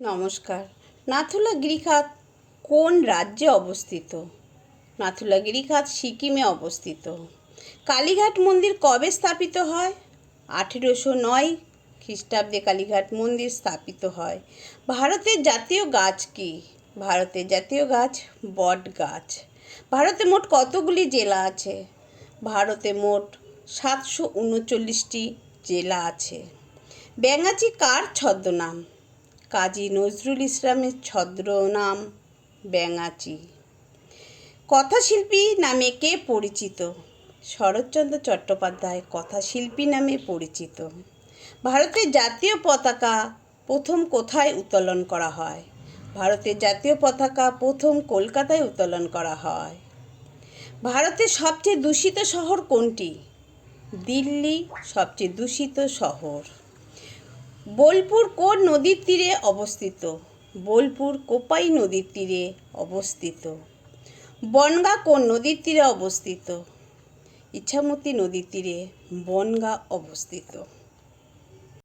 নমস্কার। নাথুলা গিরিখাত কোন রাজ্যে অবস্থিত? নাথুলা গিরিখাত সিকিমে অবস্থিত। কালীঘাট মন্দির কবে স্থাপিত হয়? 1809 খ্রিস্টাব্দে কালীঘাট মন্দির স্থাপিত হয়। ভারতের জাতীয় গাছ কি? ভারতের জাতীয় গাছ বট গাছ। ভারতে মোট কতগুলি জেলা আছে? ভারতে মোট 739টি জেলা আছে। ব্যাঙাচি কার ছদ্মনাম? কাজী নজরুল ইসলামের ছদ্মনাম ব্যাঙাচি। কথাশিল্পী নামে কে পরিচিত? শরৎচন্দ্র চট্টোপাধ্যায় কথাশিল্পী নামে পরিচিত। ভারতের জাতীয় পতাকা প্রথম কোথায় উত্তোলন করা হয়? ভারতের জাতীয় পতাকা প্রথম কলকাতায় উত্তোলন করা হয়। ভারতের সবচেয়ে দূষিত শহর কোনটি? দিল্লি সবচেয়ে দূষিত শহর। বোলপুর কোন নদীর তীরে অবস্থিত? বোলপুর কোপাই নদীর তীরে অবস্থিত। বনগাঁ কোন নদীর তীরে অবস্থিত? ইছামতি নদীর তীরে বনগাঁ অবস্থিত।